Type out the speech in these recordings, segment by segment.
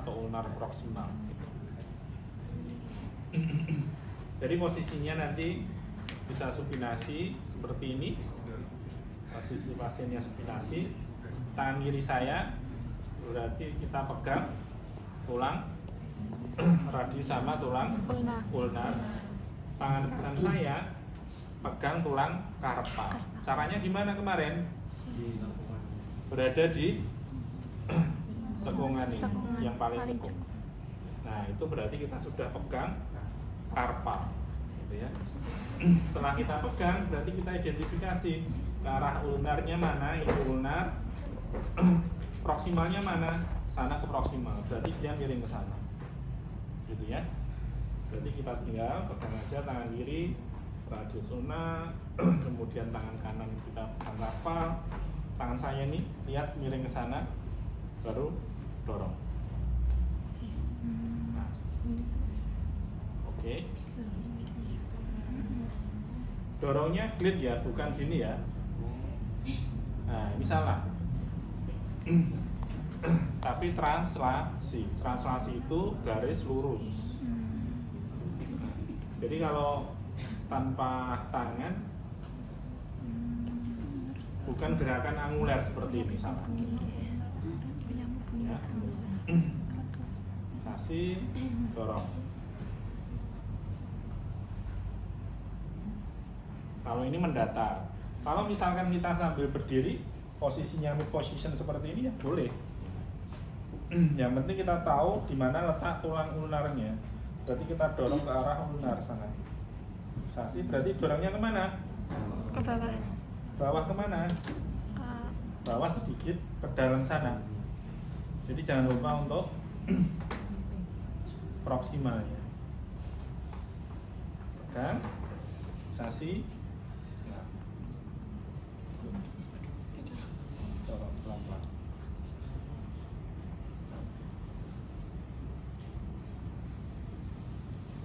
atau ulnar proksimal. Jadi posisinya nanti bisa supinasi seperti ini. Posisi pasiennya supinasi, tangan kiri saya berarti kita pegang tulang radius sama tulang ulnar. Tangan kanan saya pegang tulang karpal. Caranya gimana kemarin? Berada di cekungan ini, yang paling cekung. Nah, itu berarti kita sudah pegang karpal, gitu ya. Setelah kita pegang, berarti kita identifikasi ke arah ulnarnya mana, ini ulnar, proksimalnya mana, sana ke proksimal, berarti dia miring ke sana, gitu ya. Berarti kita tinggal pegang aja tangan kiri radius ulnar, kemudian tangan kanan kita pegang karpal, tangan saya ini lihat miring ke sana, baru dorong. Nah, oke. Dorongnya glit ya, bukan gini ya. Nah, ini salah. Tapi translasi itu garis lurus. Jadi kalau tanpa tangan bukan gerakan anguler seperti ini, salah. Ya. Sasi, dorong. Kalau ini mendatar. Kalau misalkan kita sambil berdiri, posisinya mid position seperti ini ya boleh. Yang penting kita tahu di mana letak tulang ulnarnya. Berarti kita dorong ke arah ulnar sana. Sasi berarti dorongnya kemana? Ke bawah. Bawah kemana? Bawah sedikit ke dalam sana. Jadi jangan lupa untuk proksimalnya. Kan? Sasi. Dorong pelan-pelan.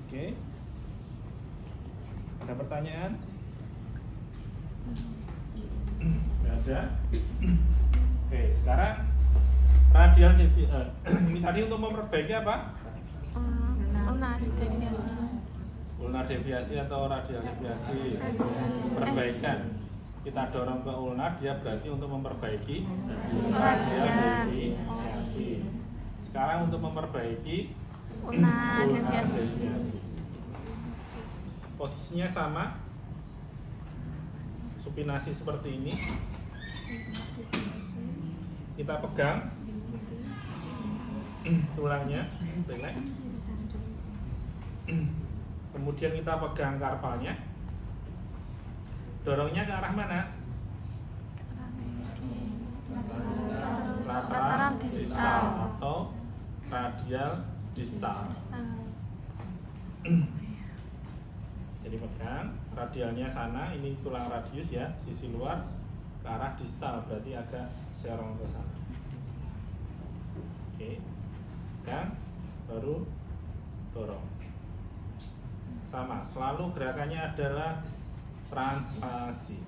Oke. Ada pertanyaan? Nggak ada. Oke, sekarang radial ini tadi untuk memperbaiki apa? Ulnar deviasi. Ulnar deviasi atau radial deviasi. Perbaikan. Kita dorong ke ulnar, dia berarti untuk memperbaiki radial deviasi. Sekarang untuk memperbaiki Ulnar deviasi. Posisinya sama, supinasi seperti ini. Kita pegang tulangnya, relax. Kemudian kita pegang karpalnya. Dorongnya ke arah mana? Lateral distal atau radial distal. Jadi pegang radialnya sana, ini tulang radius ya, sisi luar ke arah distal, berarti agak serong ke sana. Oke, pegang, baru dorong. Sama, selalu gerakannya adalah translasi.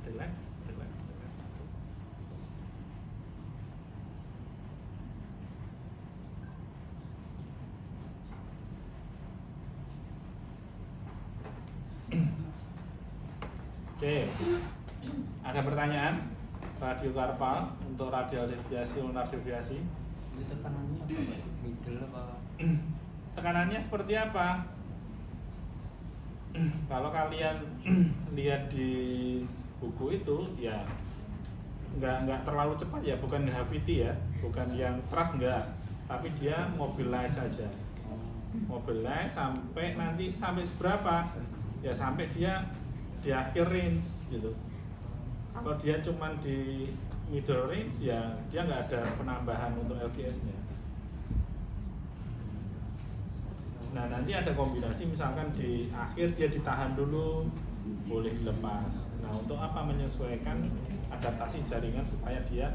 Relax, relax, relax. Oke, ada pertanyaan? Radio karpal untuk radial deviasi, ulnar deviasi. Ini tekanannya apa Pak? Middle apa? Tekanannya seperti apa? Kalau kalian lihat di buku itu ya nggak terlalu cepat ya, bukan gravity ya, bukan yang keras enggak, tapi dia mobilize saja. Mobilize sampai nanti sampai seberapa? Ya sampai dia di akhir range gitu. Kalau dia cuman di middle range ya dia nggak ada penambahan untuk LGS-nya. Nah nanti ada kombinasi, misalkan di akhir dia ditahan dulu, boleh dilepas. Nah untuk apa? Menyesuaikan adaptasi jaringan supaya dia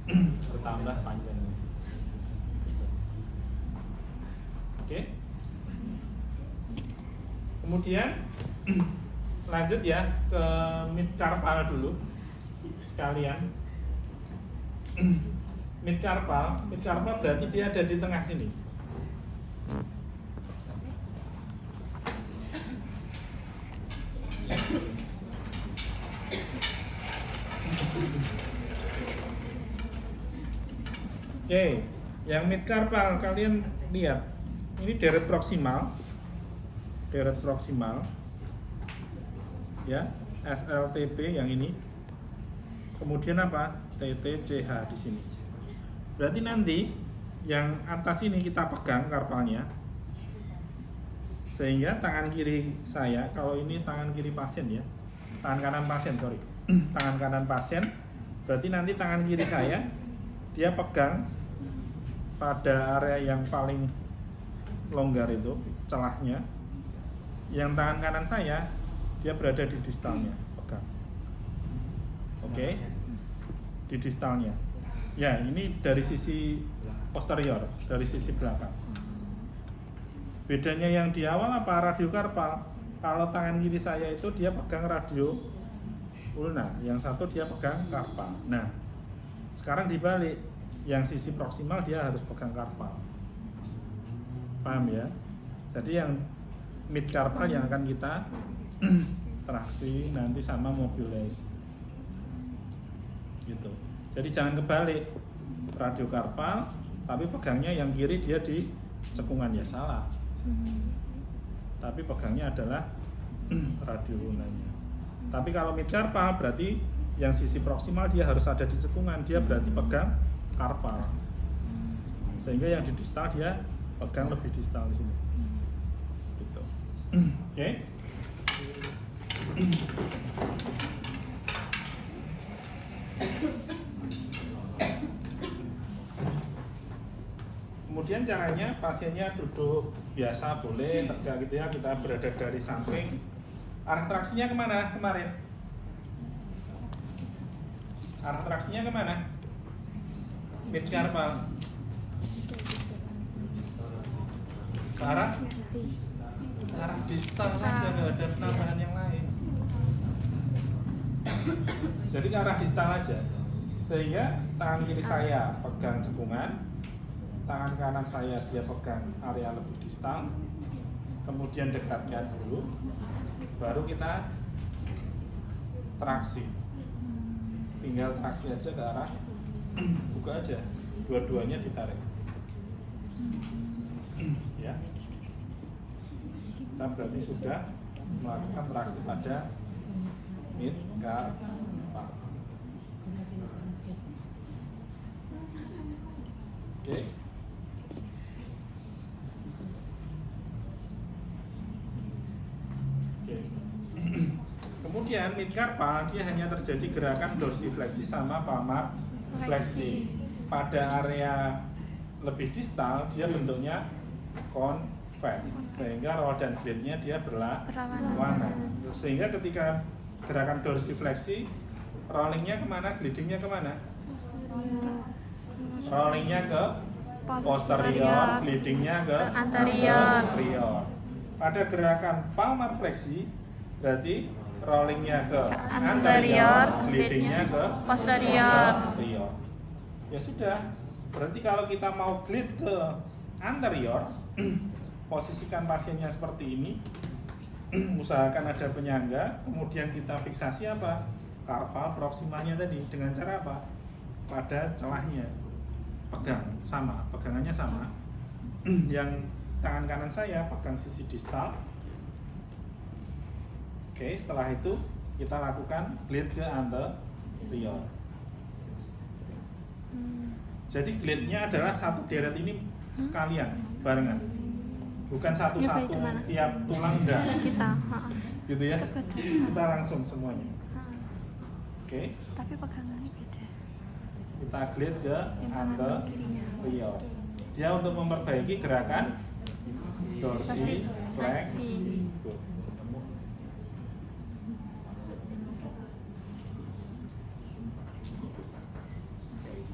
bertambah panjangnya. Oke. Kemudian lanjut ya ke mid karpal dulu sekalian. mid carpal berarti dia ada di tengah sini. Oke, yang mid carpal kalian lihat, ini deret proksimal, ya, SLTP yang ini, kemudian apa? TTCH di sini. Berarti nanti yang atas ini kita pegang karpalnya, sehingga tangan kiri saya, kalau ini tangan kiri pasien ya, tangan kanan pasien sorry, tangan kanan pasien, berarti nanti tangan kiri saya dia pegang pada area yang paling longgar itu celahnya, yang tangan kanan saya dia berada di distalnya, pegang. Oke, di distalnya. Ya, ini dari sisi posterior, dari sisi belakang. Bedanya yang di awal apa? Radiokarpal. Kalau tangan kiri saya itu dia pegang radio ulna, yang satu dia pegang karpal. Nah, sekarang dibalik, yang sisi proksimal dia harus pegang karpal. Paham ya? Jadi yang mid karpal yang akan kita traksi nanti sama mobilize. Gitu. Jadi jangan kebalik, radiokarpal tapi pegangnya yang kiri dia di cekungan, ya salah. Tapi pegangnya adalah radio lunanya. Tapi kalau mid karpal berarti yang sisi proksimal dia harus ada di cekungan, dia berarti pegang karpal. Sehingga yang di distal dia pegang lebih distal di sini. Gitu. Oke. Kemudian caranya pasiennya duduk biasa boleh, tegak gitu ya, kita berada dari samping. Arah traksinya kemana kemarin? Arah traksinya kemana? Mid karpal. Ke arah distal saja, nggak ada penambahan yang lain. Jadi ke arah distal aja. Sehingga tangan kiri saya pegang cekungan, tangan kanan saya dia pegang area lebih distal, kemudian dekatkan dulu, baru kita traksi. Tinggal traksi aja ke arah, buka aja, dua-duanya ditarik. Ya, kita berarti sudah melakukan traksi pada mid karpal. Oke. Kemudian mid karpal dia hanya terjadi gerakan dorsifleksi sama palmar fleksi. Pada area lebih distal dia bentuknya convex, sehingga roll dan blade-nya dia berwarna. Sehingga ketika gerakan dorsifleksi, rollingnya kemana, glidingnya kemana? Rollingnya ke posterior, glidingnya ke anterior. Pada gerakan palmar fleksi berarti rollingnya ke anterior, glidingnya ke posterior. Ya sudah, berarti kalau kita mau glide ke anterior, posisikan pasiennya seperti ini, usahakan ada penyangga, kemudian kita fiksasi apa? Karpal proksimalnya tadi, dengan cara apa? Pada celahnya, pegang, sama, pegangannya sama. Yang tangan kanan saya pegang sisi distal. Oke, setelah itu kita lakukan glide ke anterior. Jadi glide-nya adalah satu deret ini sekalian, barengan. Bukan satu-satu tiap tulang enggak. Gitu ya. Kita langsung semuanya. Oke. Tapi pegangannya beda. Kita glide ke anterior. Dia untuk memperbaiki gerakan dorsifleksi.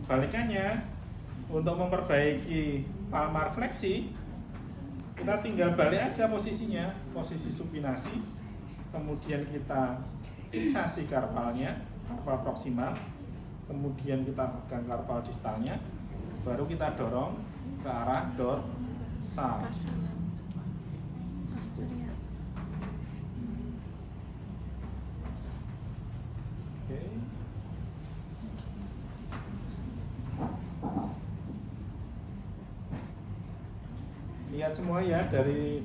Balikannya, untuk memperbaiki palmar fleksi, kita tinggal balik aja posisinya, posisi supinasi, kemudian kita fiksasi karpalnya, karpal proksimal, kemudian kita pegang karpal distalnya, baru kita dorong ke arah dorsal. Posterior. Oke. Lihat semua ya, dari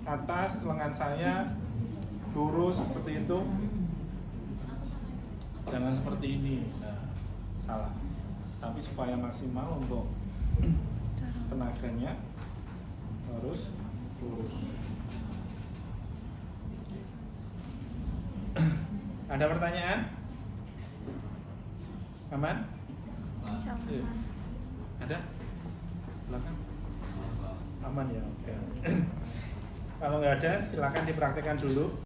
atas lengan saya lurus seperti itu, jangan seperti ini. Nah, salah. Tapi supaya maksimal untuk tenaganya harus lurus. Ada pertanyaan? Aman? Jangan. Iya. Ada? Silakan. Aman ya, oke. Kalau nggak ada, silakan dipraktekkan dulu.